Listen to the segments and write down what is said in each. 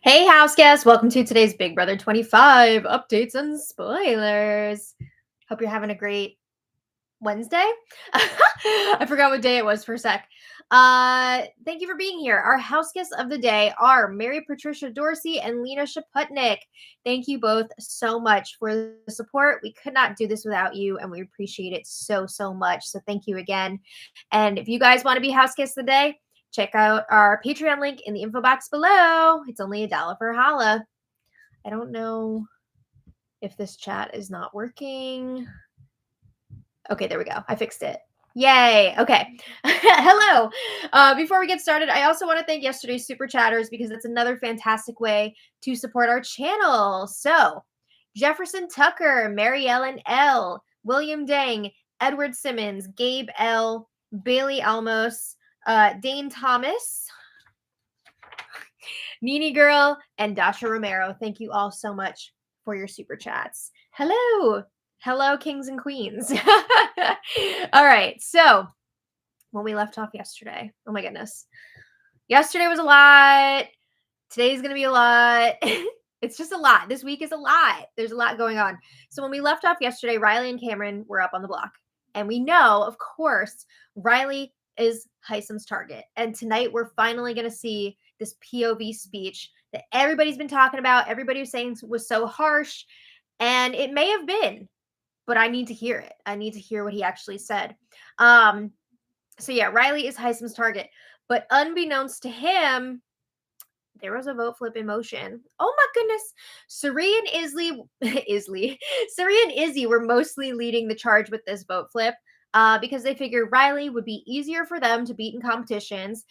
Hey, house guests, welcome to today's Big Brother 25 updates and spoilers. Hope you're having a great Wednesday. I forgot what day it was for a sec. Thank you for being here. Our house guests of the day are Mary Patricia Dorsey and Lena Shaputnik. Thank you both so much for the support. We could not do this without you, and we appreciate it so, so much. So thank you again. And if you guys want to be house guests of the day, check out our Patreon link in the info box below. It's only $1 for a holla. I don't know if this chat is not working. Okay, there we go. I fixed it. Yay. Okay. Hello. Before we get started, I also want to thank yesterday's super chatters because it's another fantastic way to support our channel. So, Jefferson Tucker, Mary Ellen L, William Dang, Edward Simmons, Gabe L, Bailey Almos, Dane Thomas, Nini Girl, and Dasha Romero. Thank you all so much for your super chats. Hello. Hello, kings and queens. All right. So, when we left off yesterday, oh my goodness. Yesterday was a lot. Today's going to be a lot. It's just a lot. This week is a lot. There's a lot going on. So, when we left off yesterday, Riley and Cameron were up on the block. And we know, of course, Riley is Hysum's target. And tonight, we're finally going to see this POV speech that everybody's been talking about. Everybody was saying was so harsh. And it may have been, but I need to hear it. I need to hear what he actually said. So yeah, Riley is Hysum's target. But unbeknownst to him, there was a vote flip in motion. Oh my goodness. Suri and Izzy were mostly leading the charge with this vote flip. Because they figured Riley would be easier for them to beat in competitions.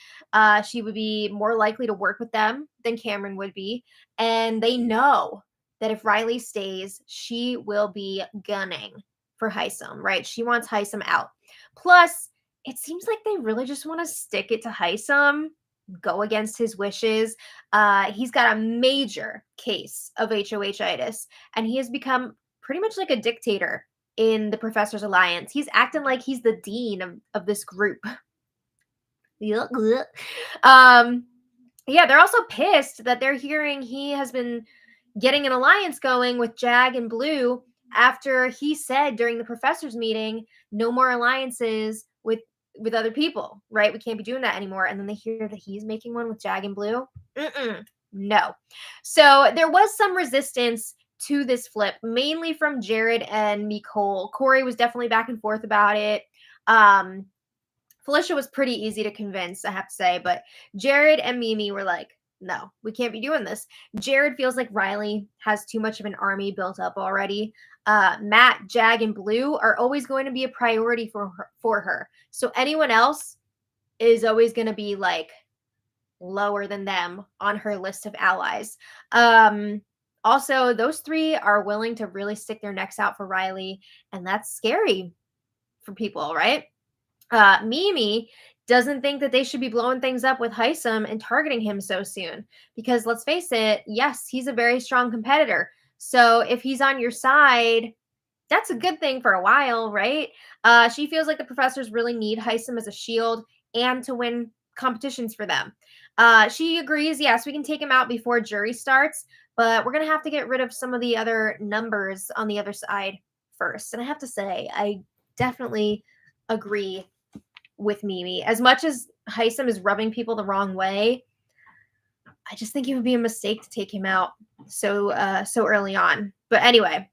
She would be more likely to work with them than Cameron would be. And they know that if Riley stays, she will be gunning for Hysum, right? She wants Hysum out. Plus, it seems like they really just want to stick it to Hysum, go against his wishes. He's got a major case of HOH-itis, and he has become pretty much like a dictator in the Professor's Alliance. He's acting like he's the dean of this group. Yeah, they're also pissed that they're hearing he has been getting an alliance going with Jag and Blue after he said during the professor's meeting, no more alliances with other people, right? We can't be doing that anymore. And then they hear that he's making one with Jag and Blue. No. So there was some resistance to this flip, mainly from Jared and Nicole. Corey was definitely back and forth about it. Felicia was pretty easy to convince, I have to say, but Jared and Mimi were like, no, we can't be doing this. Jared feels like Riley has too much of an army built up already. Matt, Jag, and Blue are always going to be a priority for her. So anyone else is always going to be like lower than them on her list of allies. Also, those three are willing to really stick their necks out for Riley, and that's scary for people, right? Mimi doesn't think that they should be blowing things up with Hysum and targeting him so soon. Because let's face it, yes, he's a very strong competitor. So if he's on your side, that's a good thing for a while, right? She feels like the professors really need Hysum as a shield and to win competitions for them. She agrees, yes, we can take him out before jury starts, but we're going to have to get rid of some of the other numbers on the other side first. And I have to say, I definitely agree with Mimi. As much as Hysum is rubbing people the wrong way, I just think it would be a mistake to take him out so early on. But anyway,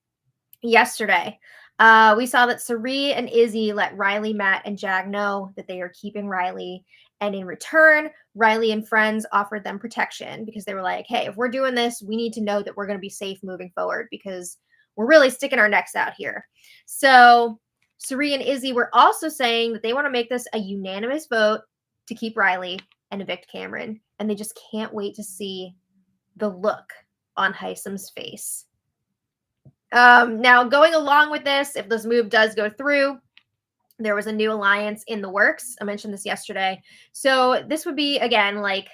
yesterday, we saw that Suri and Izzy let Riley, Matt, and Jag know that they are keeping Riley. And in return, Riley and friends offered them protection because they were like, hey, if we're doing this, we need to know that we're going to be safe moving forward because we're really sticking our necks out here. So Suri and Izzy were also saying that they want to make this a unanimous vote to keep Riley and evict Cameron. And they just can't wait to see the look on Hysum's face. Now, going along with this, if this move does go through, there was a new alliance in the works. I mentioned this yesterday. So this would be, again, like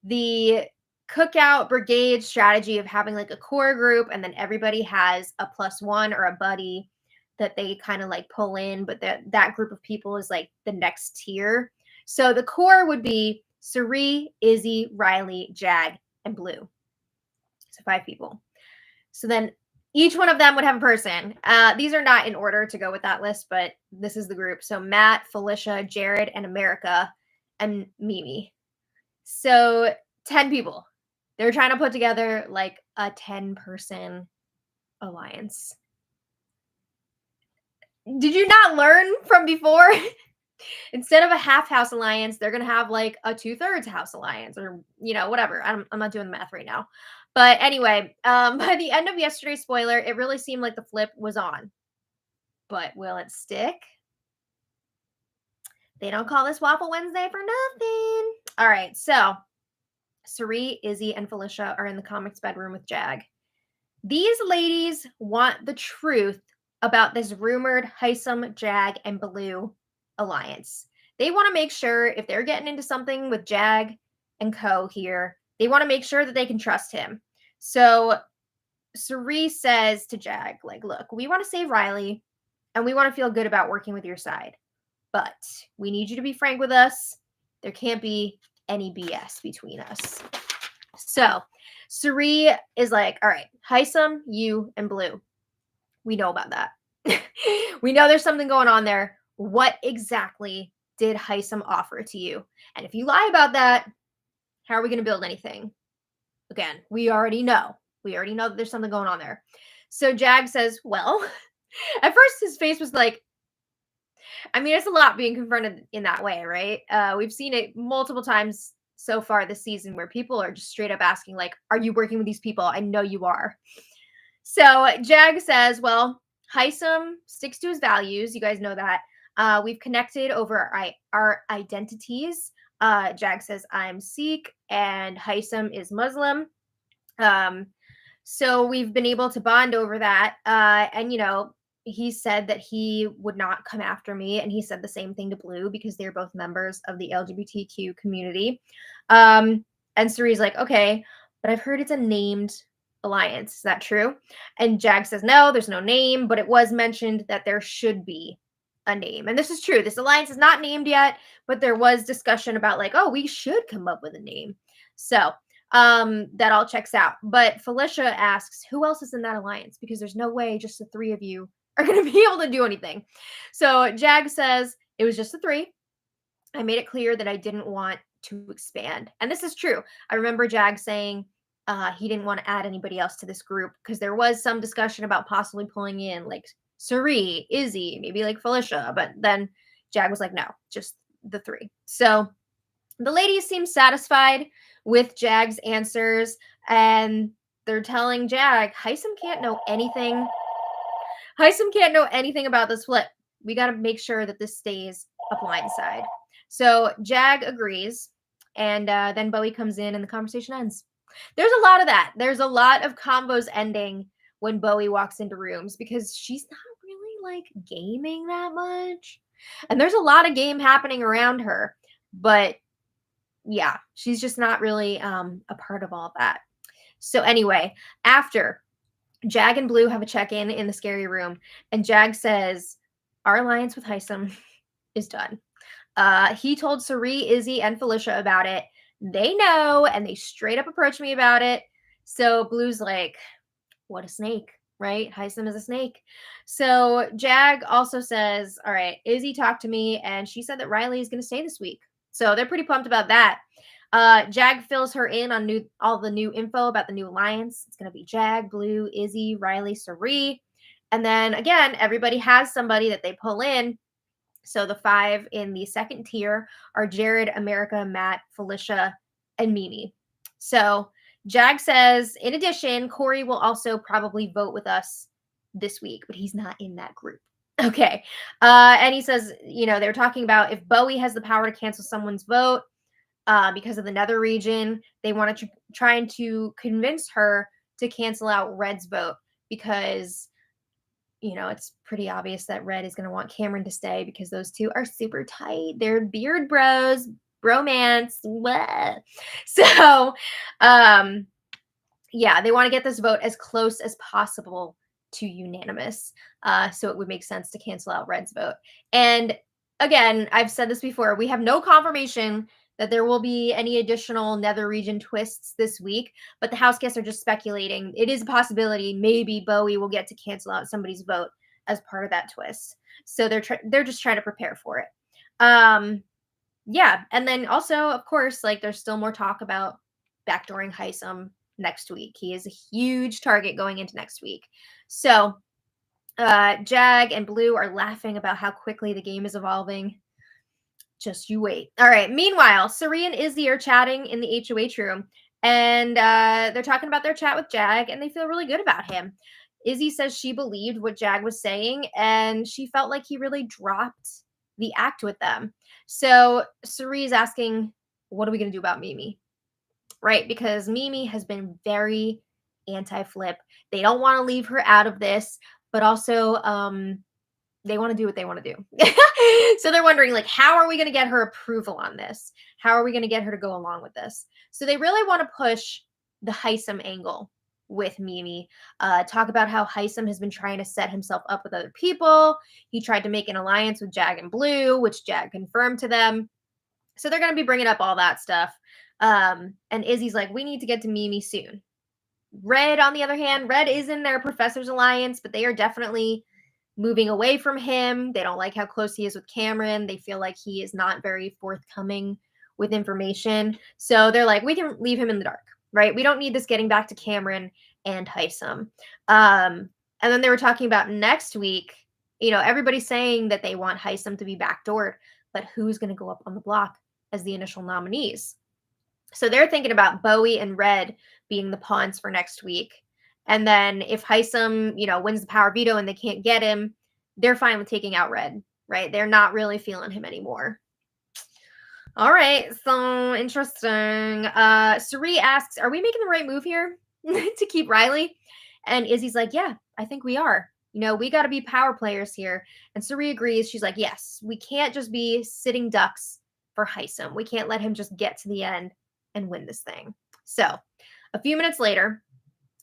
the cookout brigade strategy of having like a core group and then everybody has a +1 or a buddy that they kind of like pull in, but that group of people is like the next tier. So the core would be Suri, Izzy, Riley, Jag, and blue. So 5 people. So then each one of them would have a person. These are not in order to go with that list, but this is the group. So Matt, Felicia, Jared, and America, and Mimi. So 10 people. They're trying to put together like a 10-person alliance. Did you not learn from before? Instead of a half house alliance, they're going to have like a 2/3 house alliance or, whatever. I'm not doing the math right now. But anyway, by the end of yesterday's spoiler, it really seemed like the flip was on. But will it stick? They don't call this Waffle Wednesday for nothing. All right, so Sari, Izzy, and Felicia are in the comics bedroom with Jag. These ladies want the truth about this rumored Hysum, Jag, and Blue alliance. They want to make sure if they're getting into something with Jag and co here, they want to make sure that they can trust him. So Sari says to Jag, like, look, we want to save Riley and we want to feel good about working with your side, but we need you to be frank with us. There can't be any BS between us. So Sari is like, all right, Hysum, you, and Blue. We know about that. We know there's something going on there. What exactly did Hysum offer to you? And if you lie about that, how are we going to build anything? Again, we already know. We already know that there's something going on there. So Jag says, well, at first his face was like, I mean, it's a lot being confronted in that way, right? We've seen it multiple times so far this season where people are just straight up asking, like, are you working with these people? I know you are. So Jag says, well, Hysum sticks to his values. You guys know that. We've connected over our identities. Jag says, I'm Sikh and Hysum is Muslim. So we've been able to bond over that. And, he said that he would not come after me. And he said the same thing to Blue because they're both members of the LGBTQ community. And Sari's like, okay, but I've heard it's a named alliance. Is that true? And Jag says, no, there's no name, but it was mentioned that there should be a name. And this is true. This alliance is not named yet, but there was discussion about like, oh, we should come up with a name. So that all checks out. But Felicia asks, who else is in that alliance? Because there's no way just the 3 of you are going to be able to do anything. So Jag says, it was just the 3. I made it clear that I didn't want to expand. And this is true. I remember Jag saying he didn't want to add anybody else to this group because there was some discussion about possibly pulling in like Sari, Izzy, maybe like Felicia. But then Jag was like, no, just the 3. So the ladies seem satisfied with Jag's answers. And they're telling Jag, Hysum can't know anything. Hysum can't know anything about this flip. We got to make sure that this stays a blind side. So Jag agrees. And then Bowie comes in and the conversation ends. There's a lot of that. There's a lot of combos ending when Bowie walks into rooms because she's not really like gaming that much. And there's a lot of game happening around her. But yeah, she's just not really a part of all that. So anyway, after Jag and Blue have a check-in in the scary room, and Jag says, our alliance with Hysum is done. He told Sari, Izzy, and Felicia about it. They know, and they straight up approached me about it. So Blue's like, what a snake, right? Hysum is a snake. So Jag also says, all right, Izzy talked to me, and she said that Riley is going to stay this week. So they're pretty pumped about that. Jag fills her in on all the new info about the new alliance. It's going to be Jag, Blue, Izzy, Riley, Sari. And then again, everybody has somebody that they pull in. So the 5 in the second tier are Jared, America, Matt, Felicia, and Mimi. So Jag says, in addition, Corey will also probably vote with us this week, but he's not in that group. Okay. And he says, they were talking about if Bowie has the power to cancel someone's vote, because of the nether region, they want to trying to convince her to cancel out Red's vote because, it's pretty obvious that Red is going to want Cameron to stay because those 2 are super tight. They're beard bros, bromance. Bleh. So, yeah, they want to get this vote as close as possible to unanimous. So it would make sense to cancel out Red's vote. And again, I've said this before, we have no confirmation that there will be any additional nether region twists this week, but the house guests are just speculating. It is a possibility maybe Bowie will get to cancel out somebody's vote as part of that twist. So they're just trying to prepare for it. Yeah, and then also, of course, like there's still more talk about backdooring Hysum next week. He is a huge target going into next week. So Jag and Blue are laughing about how quickly the game is evolving. Just you wait. All right. Meanwhile, Sari and Izzy are chatting in the HOH room, and they're talking about their chat with Jag, and they feel really good about him. Izzy says she believed what Jag was saying, and she felt like he really dropped the act with them. So Sari is asking, what are we going to do about Mimi? Right? Because Mimi has been very anti-Flip. They don't want to leave her out of this, but also they want to do what they want to do. So they're wondering, like, how are we going to get her approval on this? How are we going to get her to go along with this? So they really want to push the Hysum angle with Mimi. Talk about how Hysum has been trying to set himself up with other people. He tried to make an alliance with Jag and Blue, which Jag confirmed to them. So they're going to be bringing up all that stuff. And Izzy's like, we need to get to Mimi soon. Red, on the other hand, Red is in their Professor's Alliance, but they are definitely moving away from him. They don't like how close he is with Cameron. They feel like he is not very forthcoming with information. So they're like, we can leave him in the dark, right? We don't need this getting back to Cameron and Hysum. And then they were talking about next week, you know, everybody's saying that they want Hysum to be backdoored, but who's going to go up on the block as the initial nominees? So they're thinking about Bowie and Red being the pawns for next week. And then if Hysum, you know, wins the power veto and they can't get him, they're fine with taking out Red, right? They're not really feeling him anymore. All right, so interesting. Sari asks, are we making the right move here to keep Riley? And Izzy's like, yeah, I think we are. You know, we got to be power players here. And Sari agrees. She's like, yes, we can't just be sitting ducks for Hysum. We can't let him just get to the end and win this thing. So a few minutes later,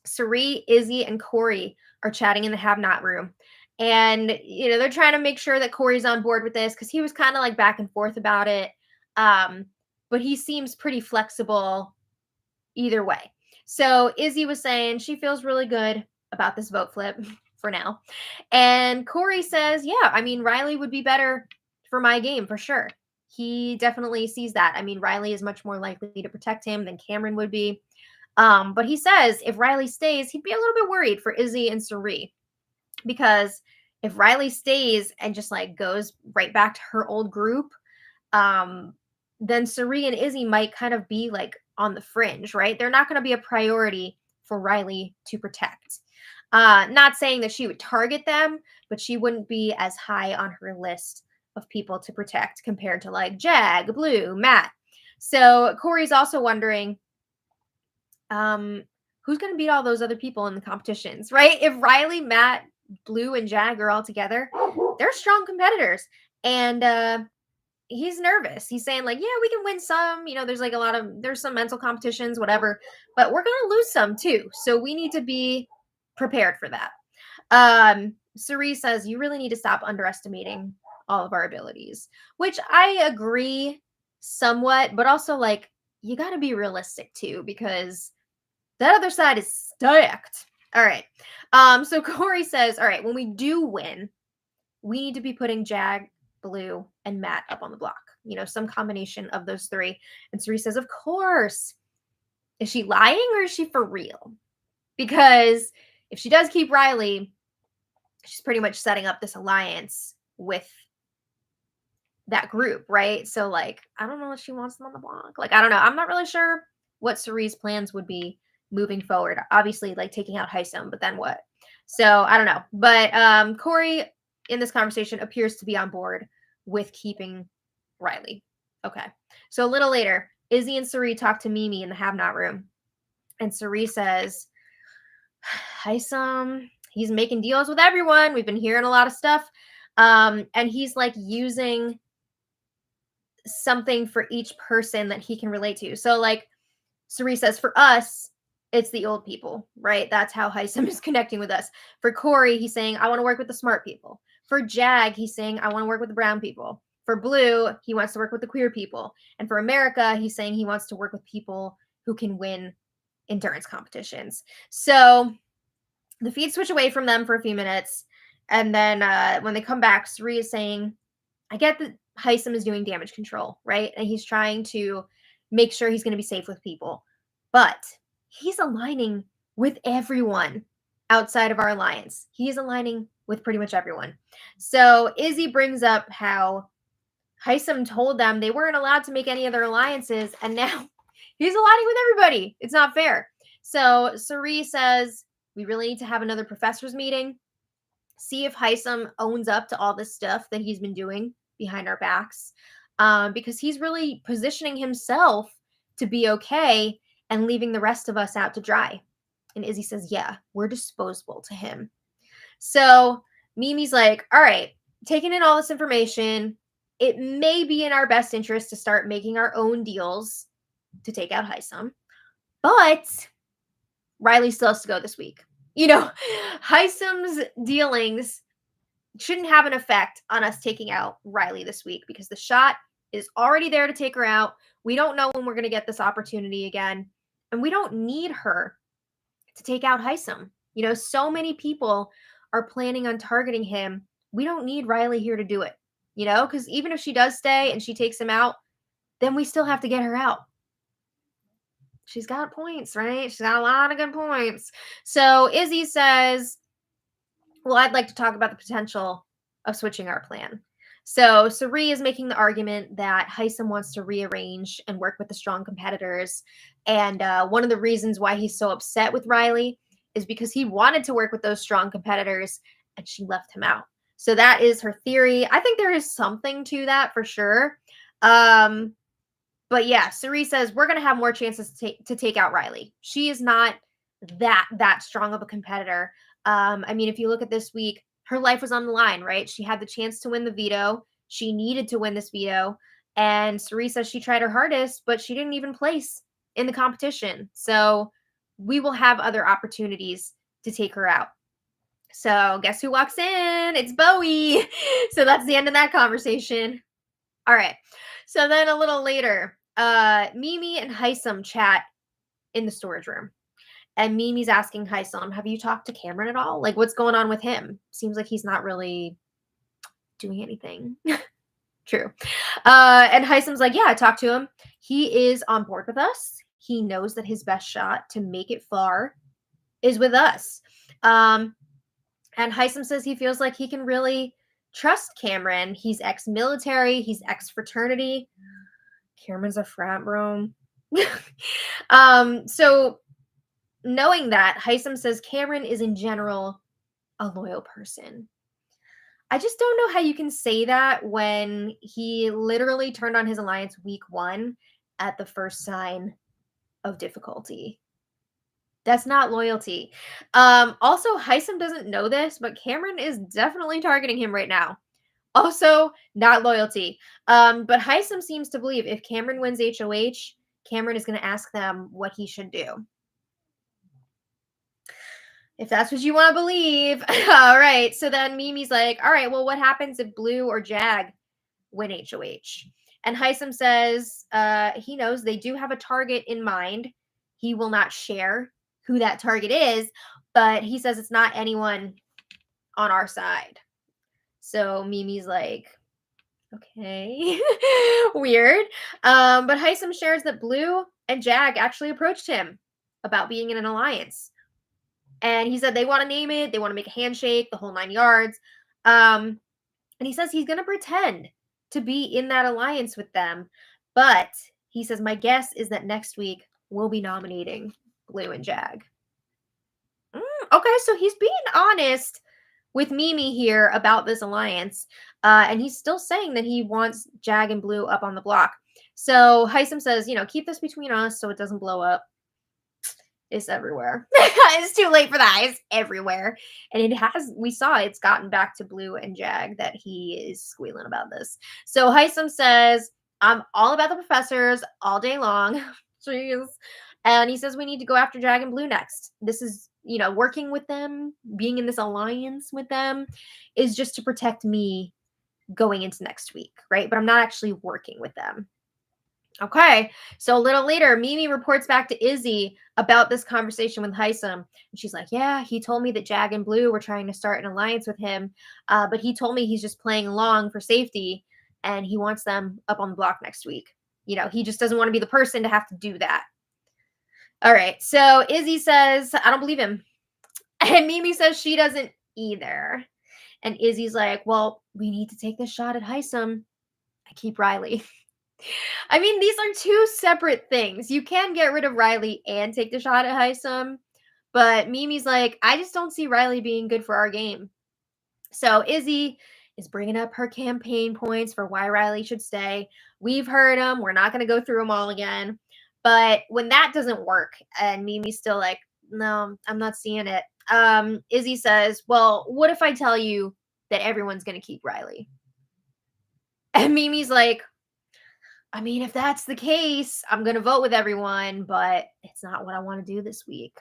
Sari, Izzy, and Corey are chatting in the have-not room. And, you know, they're trying to make sure that Corey's on board with this because he was kind of like back and forth about it. But he seems pretty flexible either way. So Izzy was saying she feels really good about this vote flip for now. And Corey says, yeah, I mean, Riley would be better for my game for sure. He definitely sees that. I mean, Riley is much more likely to protect him than Cameron would be. But he says if Riley stays, he'd be a little bit worried for Izzy and Sari. Because if Riley stays and just like goes right back to her old group, then Sari and Izzy might kind of be like on the fringe, right? They're not going to be a priority for Riley to protect. Not saying that she would target them, but she wouldn't be as high on her list of people to protect compared to like Jag, Blue, Matt. So Corey's also wondering, who's going to beat all those other people in the competitions, right? If Riley, Matt, Blue, and Jag are all together, they're strong competitors. And he's nervous. He's saying like, yeah, we can win some. You know, there's some mental competitions, whatever, but we're going to lose some too. So we need to be prepared for that. Sari says, you really need to stop underestimating all of our abilities, which I agree somewhat, but also like, you got to be realistic too, because that other side is stacked. All right. So Corey says, all right, when we do win, we need to be putting Jag, Blue, and Matt up on the block. You know, some combination of those three. And Sari says, of course. Is she lying or is she for real? Because if she does keep Riley, she's pretty much setting up this alliance with that group, right? So, like, I don't know if she wants them on the block. Like, I don't know. I'm not really sure what Sari's plans would be moving forward. Obviously, like, taking out Hysum, but then what? So, I don't know. But Corey, in this conversation, appears to be on board with keeping Riley. Okay. So, a little later, Izzy and Sari talk to Mimi in the have-not room. And Sari says, Hysum, he's making deals with everyone. We've been hearing a lot of stuff. And he's, like, using something for each person that he can relate to. So like Sari says, for us, it's the old people, right? That's how Hysum is connecting with us. For Corey, he's saying, I want to work with the smart people. For Jag, he's saying, I want to work with the brown people. For Blue, he wants to work with the queer people. And for America, he's saying he wants to work with people who can win endurance competitions. So the feeds switch away from them for a few minutes. And then when they come back, Suri is saying, I get that Hysum is doing damage control, right? And he's trying to make sure he's going to be safe with people. But he's aligning with everyone outside of our alliance. He's aligning with pretty much everyone. So Izzy brings up how Hysum told them they weren't allowed to make any other alliances, and now he's aligning with everybody. It's not fair. So Suri says, we really need to have another professors meeting, see if Hysum owns up to all this stuff that he's been doing behind our backs, because he's really positioning himself to be okay and leaving the rest of us out to dry. And Izzy says, yeah, we're disposable to him. So Mimi's like, all right, taking in all this information, it may be in our best interest to start making our own deals to take out Hysum. But Riley still has to go this week. You know, Hysum's dealings shouldn't have an effect on us taking out Riley this week because the shot is already there to take her out. We don't know when we're going to get this opportunity again. And we don't need her to take out Hysum. You know, so many people are planning on targeting him. We don't need Riley here to do it, you know, because even if she does stay and she takes him out, then we still have to get her out. She's got points, right? She's got a lot of good points. So Izzy says, well, I'd like to talk about the potential of switching our plan. So Suri is making the argument that Hysum wants to rearrange and work with the strong competitors. And one of the reasons why he's so upset with Riley is because he wanted to work with those strong competitors and she left him out. So that is her theory. I think there is something to that for sure. But yeah, Suri says we're going to have more chances to take out Riley. She is not that strong of a competitor. I mean, if you look at this week, her life was on the line, right? She had the chance to win the veto. She needed to win this veto. And Suri says she tried her hardest, but she didn't even place in the competition. So we will have other opportunities to take her out. So guess who walks in? It's Bowie. So that's the end of that conversation. All right. So then a little later, Mimi and Hysum chat in the storage room. And Mimi's asking Hysum, have you talked to Cameron at all? Like, what's going on with him? Seems like he's not really doing anything. True. And Hysum's like, yeah, I talked to him. He is on board with us. He knows that his best shot to make it far is with us. And Hysum says he feels like he can really trust Cameron. He's ex-military. He's ex-fraternity. Cameron's a frat bro. So knowing that, Hysum says Cameron is in general a loyal person. I just don't know how you can say that when he literally turned on his alliance week 1 at the first sign of difficulty. That's not loyalty. Also, Hysum doesn't know this, but Cameron is definitely targeting him right now. Also, not loyalty. But Hysum seems to believe if Cameron wins HOH, Cameron is going to ask them what he should do. If that's what you want to believe. All right. So then Mimi's like, all right, well, what happens if Blue or Jag win HOH? And Hysum says he knows they do have a target in mind. He will not share who that target is, but he says it's not anyone on our side. So Mimi's like, okay, weird. But Hysum shares that Blue and Jag actually approached him about being in an alliance. And he said they want to name it. They want to make a handshake, the whole 9 yards. And he says he's going to pretend to be in that alliance with them. But he says, my guess is that next week we'll be nominating Blue and Jag. Okay, so he's being honest with Mimi here about this alliance. And he's still saying that he wants Jag and Blue up on the block. So Hysum says, you know, keep this between us so it doesn't blow up. It's everywhere. It's too late for that. It's everywhere. And it has, we saw it's gotten back to Blue and Jag that he is squealing about this. So Hysum says, I'm all about the professors all day long. Jeez. And he says we need to go after Jag and Blue next. This is, you know, working with them, being in this alliance with them is just to protect me going into next week, right? But I'm not actually working with them. Okay, so a little later, Mimi reports back to Izzy about this conversation with Hysum. And she's like, yeah, he told me that Jag and Blue were trying to start an alliance with him, but he told me he's just playing along for safety, and he wants them up on the block next week. You know, he just doesn't want to be the person to have to do that. All right, so Izzy says, I don't believe him. And Mimi says she doesn't either. And Izzy's like, well, we need to take this shot at Hysum. I keep Riley. I mean, these are two separate things. You can get rid of Riley and take the shot at Hysum, but Mimi's like, I just don't see Riley being good for our game. So Izzy is bringing up her campaign points for why Riley should stay. We've heard them. We're not going to go through them all again. But when that doesn't work and Mimi's still like, no, I'm not seeing it. Izzy says, well, what if I tell you that everyone's going to keep Riley? And Mimi's like, I mean, if that's the case, I'm going to vote with everyone, but it's not what I want to do this week.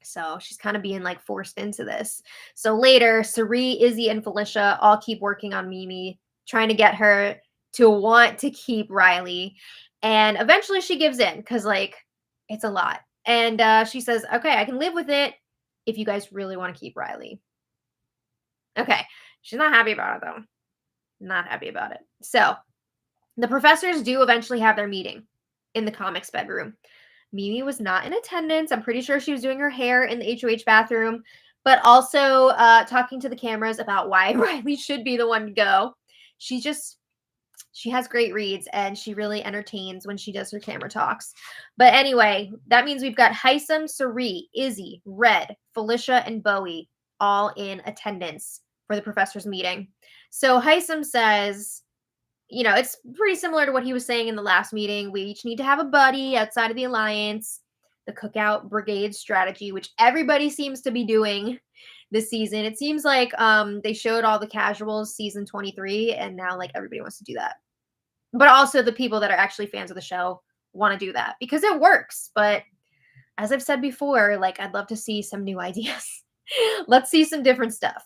So she's kind of being like forced into this. So later, Sari, Izzy, and Felicia all keep working on Mimi, trying to get her to want to keep Riley. And eventually she gives in because, like, it's a lot. And she says, okay, I can live with it if you guys really want to keep Riley. Okay. She's not happy about it, though. Not happy about it. So the professors do eventually have their meeting in the comics bedroom. Mimi was not in attendance. I'm pretty sure she was doing her hair in the HOH bathroom, but also talking to the cameras about why Riley should be the one to go. She has great reads and she really entertains when she does her camera talks. But anyway, that means we've got Hysum, Sari, Izzy, Red, Felicia, and Bowie all in attendance for the professor's meeting. So Hysum says, you know, it's pretty similar to what he was saying in the last meeting. We each need to have a buddy outside of the alliance, the cookout brigade strategy, which everybody seems to be doing this season. It seems like they showed all the casuals season 23, and now like everybody wants to do that. But also the people that are actually fans of the show want to do that because it works. But as I've said before, like I'd love to see some new ideas. Let's see some different stuff.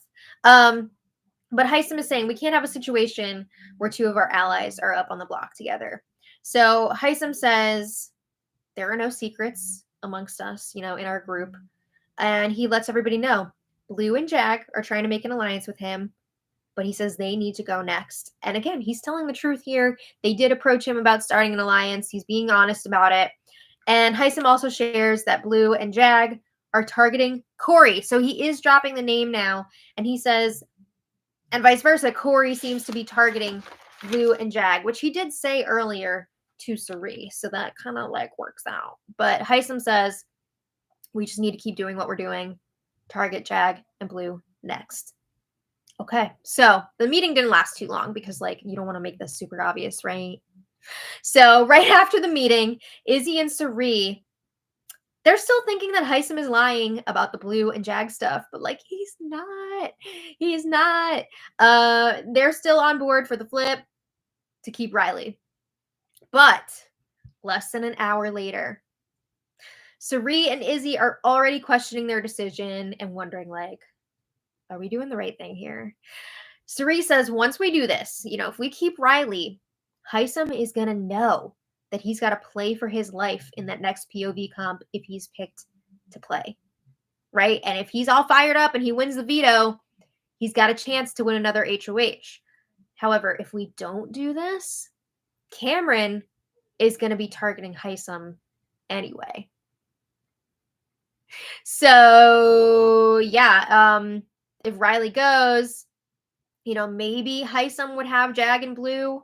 But Hysum is saying we can't have a situation where two of our allies are up on the block together. So Hysum says there are no secrets amongst us, you know, in our group. And he lets everybody know Blue and Jag are trying to make an alliance with him, but he says they need to go next. And again, he's telling the truth here. They did approach him about starting an alliance. He's being honest about it. And Hysum also shares that Blue and Jag are targeting Corey. So he is dropping the name now. And he says, and vice versa, Corey seems to be targeting Blue and Jag, which he did say earlier to Sari. So that kind of like works out. But Hysum says, we just need to keep doing what we're doing. Target Jag and Blue next. Okay, so the meeting didn't last too long because like you don't want to make this super obvious, right? So right after the meeting, Izzy and Sari, they're still thinking that Hysum is lying about the Blue and Jag stuff, but like he's not. He's not. They're still on board for the flip to keep Riley. But less than an hour later, Sari and Izzy are already questioning their decision and wondering like, are we doing the right thing here? Sari says once we do this, you know, if we keep Riley, Hysum is going to know that he's got to play for his life in that next POV comp if he's picked to play, right? And if he's all fired up and he wins the veto, he's got a chance to win another HOH. However, if we don't do this, Cameron is going to be targeting Hysum anyway. So, yeah, if Riley goes, you know, maybe Hysum would have Jag and Blue,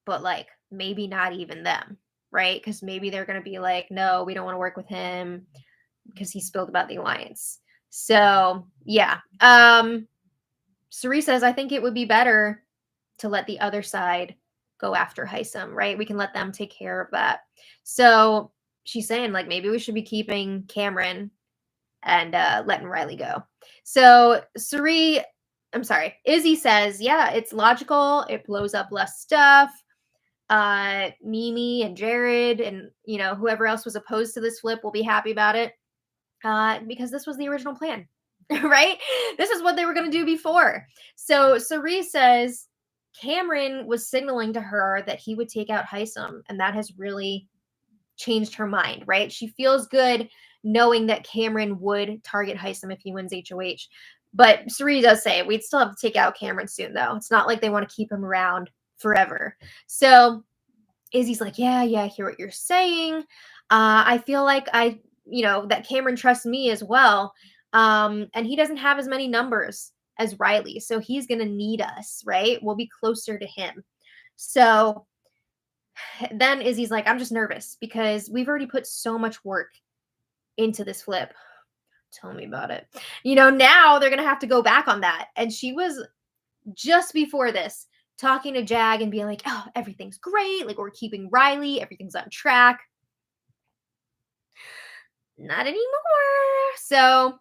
but like maybe not even them, right? Because maybe they're going to be like, no, we don't want to work with him because he spilled about the alliance. So yeah, Sari says, I think it would be better to let the other side go after Hysum, right? We can let them take care of that. So she's saying like, maybe we should be keeping Cameron and letting Riley go. So Izzy says, yeah, it's logical. It blows up less stuff. Mimi and Jared and, you know, whoever else was opposed to this flip will be happy about it because this was the original plan. right? This is what they were going to do before. So Cerise says Cameron was signaling to her that he would take out Hysum, and that has really changed her mind, right? She feels good knowing that Cameron would target Hysum if he wins HOH. But Cerise does say we'd still have to take out Cameron soon, though. It's not like they want to keep him around forever. So Izzy's like, yeah, I hear what you're saying. I feel like that Cameron trusts me as well. And he doesn't have as many numbers as Riley. So he's going to need us, right? We'll be closer to him. So then Izzy's like, I'm just nervous because we've already put so much work into this flip. Tell me about it. Now they're going to have to go back on that. And she was just before this talking to Jag and being like, oh, everything's great. Like, we're keeping Riley. Everything's on track. Not anymore. So,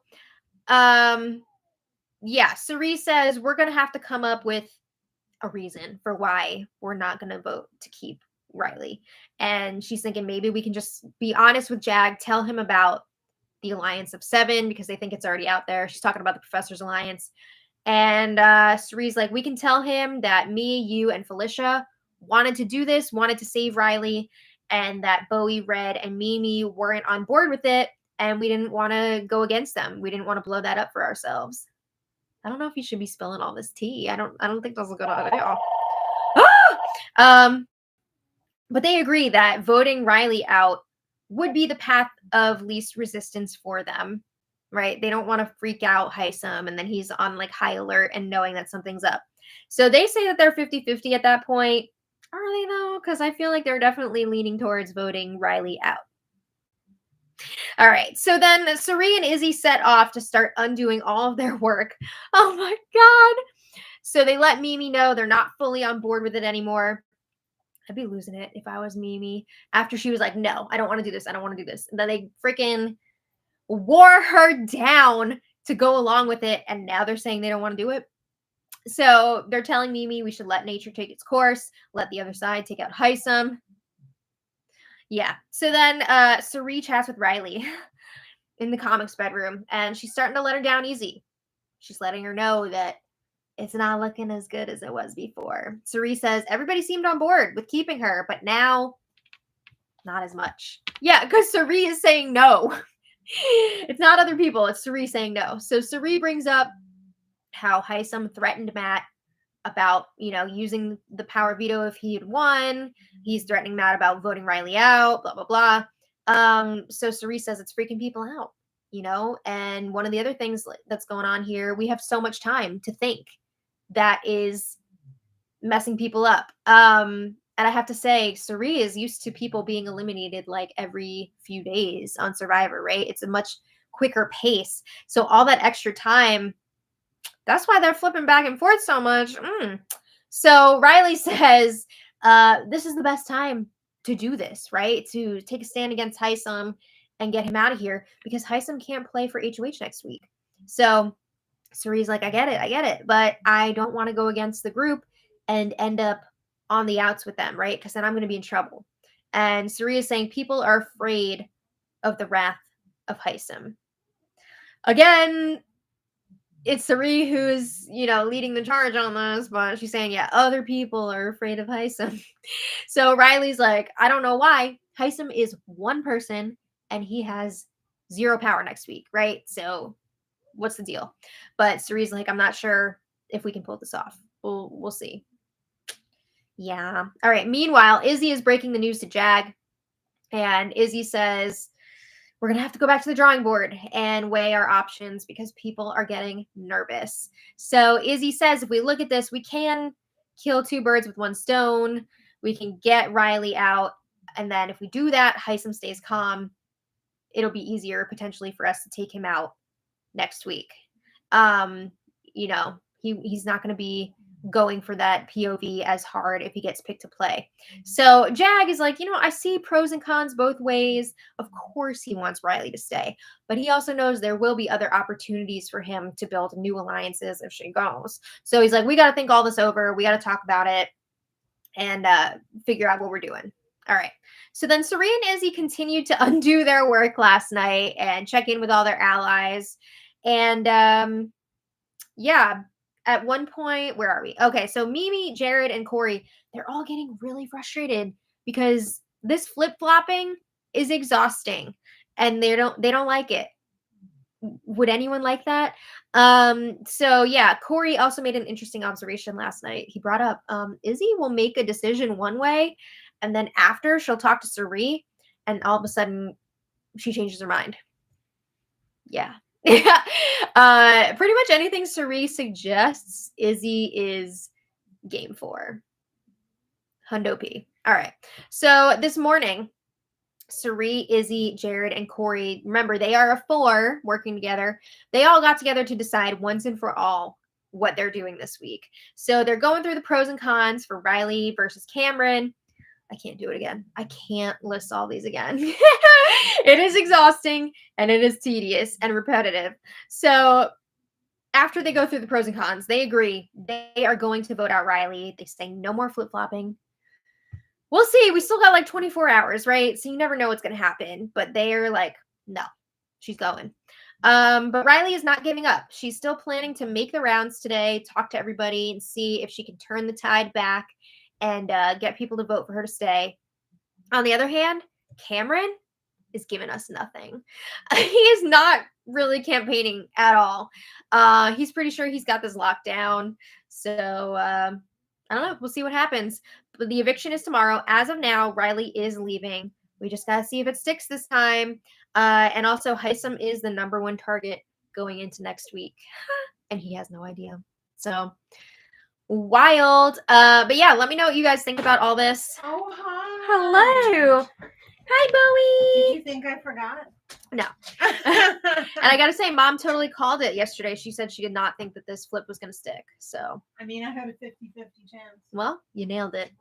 yeah, Cerise says we're going to have to come up with a reason for why we're not going to vote to keep Riley. And she's thinking maybe we can just be honest with Jag, tell him about the Alliance of Seven because they think it's already out there. She's talking about the Professor's Alliance. And Cerise like, we can tell him that me, you, and Felicia wanted to do this, wanted to save Riley, and that Bowie, Red, and Mimi weren't on board with it, and we didn't want to go against them. We didn't want to blow that up for ourselves. I don't know if you should be spilling all this tea. I don't think that's a good idea. But they agree that voting Riley out would be the path of least resistance for them, right? They don't want to freak out Hysum and then he's on like high alert and knowing that something's up. So they say that they're 50-50 at that point. Are they though? Because I feel like they're definitely leaning towards voting Riley out. All right. So then Suri and Izzy set off to start undoing all of their work. Oh my God. So they let Mimi know they're not fully on board with it anymore. I'd be losing it if I was Mimi after she was like, no, I don't want to do this. I don't want to do this. And then they freaking wore her down to go along with it. And now they're saying they don't want to do it. So they're telling Mimi we should let nature take its course, let the other side take out Hysum. Yeah. So then Suri chats with Riley in the comics bedroom, and she's starting to let her down easy. She's letting her know that it's not looking as good as it was before. Suri says everybody seemed on board with keeping her, but now not as much. Yeah, because Suri is saying no. It's not other people. It's Suri saying no. So Suri brings up how Hysum threatened Matt about, using the power veto if he had won. He's threatening Matt about voting Riley out, blah, blah, blah. So Suri says it's freaking people out, and one of the other things that's going on here, we have so much time to think that is messing people up. And I have to say, Suri is used to people being eliminated like every few days on Survivor, right? It's a much quicker pace. So all that extra time, that's why they're flipping back and forth so much. So Riley says, this is the best time to do this, right? To take a stand against Hysum and get him out of here because Hysum can't play for HOH next week. So Suri's like, I get it, but I don't want to go against the group and end up on the outs with them, right? Because then I'm going to be in trouble. And Suri is saying people are afraid of the wrath of Hysum. Again, it's Suri who's, leading the charge on this, but she's saying, yeah, other people are afraid of Hysum. So Riley's like, I don't know why. Hysum is one person and he has 0 power next week, right? So what's the deal? But Suri's like, I'm not sure if we can pull this off. We'll see. Yeah. All right. Meanwhile, Izzy is breaking the news to Jag. And Izzy says, we're going to have to go back to the drawing board and weigh our options because people are getting nervous. So Izzy says, if we look at this, we can kill 2 birds with 1 stone. We can get Riley out. And then if we do that, Hysum stays calm. It'll be easier potentially for us to take him out next week. He's not going to be going for that POV as hard if he gets picked to play. So Jag is like, I see pros and cons both ways. Of course he wants Riley to stay, but he also knows there will be other opportunities for him to build new alliances if she goes. So he's like, we got to think all this over. We got to talk about it and figure out what we're doing. All right. So then Suri and Izzy continued to undo their work last night and check in with all their allies. And yeah, at one point, where are we? Okay, so Mimi, Jared, and Corey, they're all getting really frustrated because this flip-flopping is exhausting and they don't like it. Would anyone like that? So yeah, Corey also made an interesting observation last night. He brought up Izzy will make a decision one way, and then after she'll talk to Sari, and all of a sudden she changes her mind. Yeah. Pretty much anything Sari suggests, Izzy is game for. Hundo P. All right. So this morning, Sari, Izzy, Jared, and Corey, remember, they are a 4 working together. They all got together to decide once and for all what they're doing this week. So they're going through the pros and cons for Riley versus Cameron. I can't do it again. I can't list all these again. It is exhausting and it is tedious and repetitive. So after they go through the pros and cons, they agree they are going to vote out Riley. They say no more flip-flopping. We'll see. We still got like 24 hours, right? So you never know what's going to happen. But they're like, no, she's going. But Riley is not giving up. She's still planning to make the rounds today, talk to everybody, and see if she can turn the tide back and get people to vote for her to stay. On the other hand, Cameron is giving us nothing. He is not really campaigning at all. He's pretty sure he's got this locked down. So I don't know. We'll see what happens. But the eviction is tomorrow. As of now, Riley is leaving. We just got to see if it sticks this time. And also, Hysum is the #1 target going into next week. And he has no idea. So wild. But yeah, let me know what you guys think about all this. Oh, hi. Hello. Hi, Bowie. Did you think I forgot? No. And I gotta say, Mom totally called it yesterday. She said she did not think that this flip was gonna stick. So I mean, I had a 50-50 chance. well, you nailed it.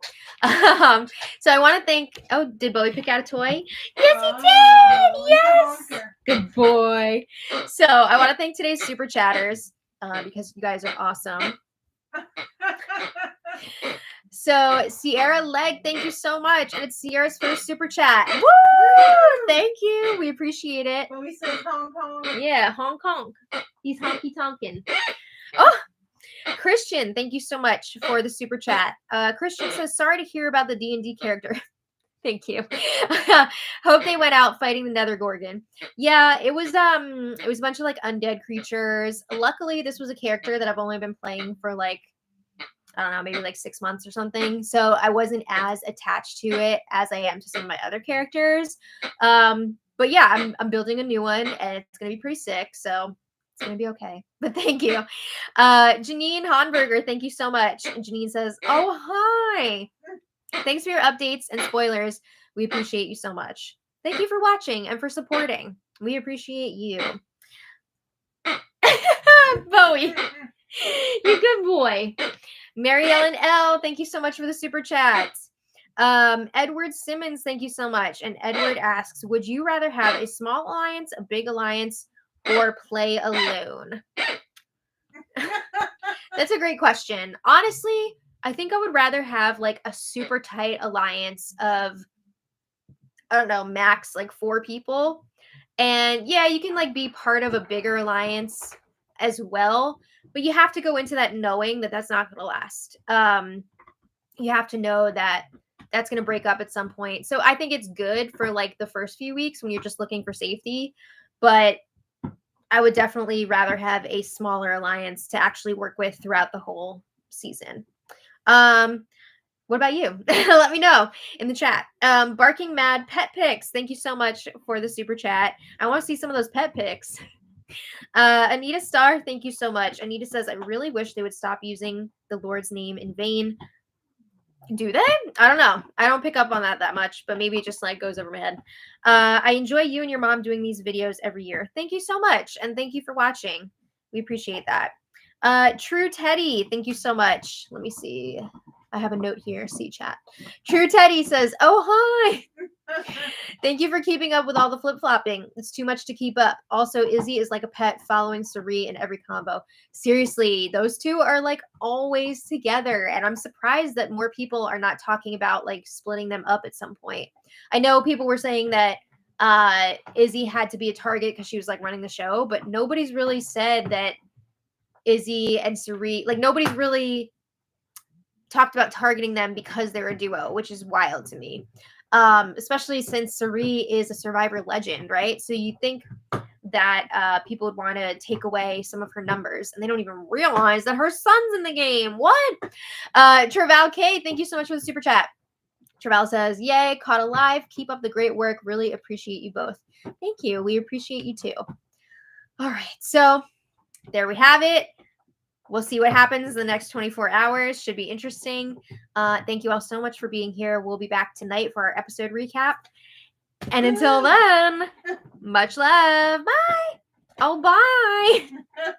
So I want to thank. Oh, did Bowie pick out a toy? Yes, he did. Yes. Good boy. So I want to thank today's super chatters because you guys are awesome. So Sierra Leg, thank you so much. And it's Sierra's first super chat. Woo! Thank you. We appreciate it. When we say Hong Kong. Yeah, Hong Kong. He's honky tonkin'. Oh, Christian, thank you so much for the super chat. Christian says, sorry to hear about the D&D character. Thank you. Hope they went out fighting the Nether Gorgon. Yeah, it was a bunch of like undead creatures. Luckily, this was a character that I've only been playing for like, I don't know, maybe like 6 months or something. So I wasn't as attached to it as I am to some of my other characters. But yeah, I'm building a new one and it's gonna be pretty sick. So it's gonna be okay. But thank you. Janine Honberger, thank you so much. And Janine says, oh hi. Thanks for your updates and spoilers. We appreciate you so much. Thank you for watching and for supporting. We appreciate you. Bowie, you good boy. Mary Ellen L, thank you so much for the super chat. Edward Simmons, thank you so much. And Edward asks, would you rather have a small alliance, a big alliance, or play alone? That's a great question. Honestly, I think I would rather have like a super tight alliance of, I don't know, max like 4 people. And yeah, you can like be part of a bigger alliance as well, but you have to go into that knowing that that's not going to last. You have to know that that's going to break up at some point. So I think it's good for like the first few weeks when you're just looking for safety, but I would definitely rather have a smaller alliance to actually work with throughout the whole season. What about you? Let me know in the chat. Barking Mad Pet Pics. Thank you so much for the super chat. I want to see some of those pet pics. Anita Starr, thank you so much. Anita says, I really wish they would stop using the Lord's name in vain. Do they? I don't know. I don't pick up on that much, but maybe it just like goes over my head. I enjoy you and your mom doing these videos every year. Thank you so much. And thank you for watching. We appreciate that. True Teddy, thank you so much. Let me see. I have a note here. See chat. True Teddy says, oh, hi. Thank you for keeping up with all the flip-flopping. It's too much to keep up. Also, Izzy is like a pet following Sari in every combo. Seriously, those two are like always together. And I'm surprised that more people are not talking about like splitting them up at some point. I know people were saying that Izzy had to be a target because she was like running the show, but nobody's really said that Izzy and Cirie, like nobody's really talked about targeting them because they're a duo, which is wild to me. Especially since Cirie is a Survivor legend, right? So you think that people would want to take away some of her numbers, and they don't even realize that her son's in the game. What? Traval K, thank you so much for the super chat. Traval says, yay, caught alive. Keep up the great work. Really appreciate you both. Thank you. We appreciate you too. All right. So there we have it. We'll see what happens in the next 24 hours. Should be interesting. Thank you all so much for being here. We'll be back tonight for our episode recap. And until then, much love. Bye. Oh, bye.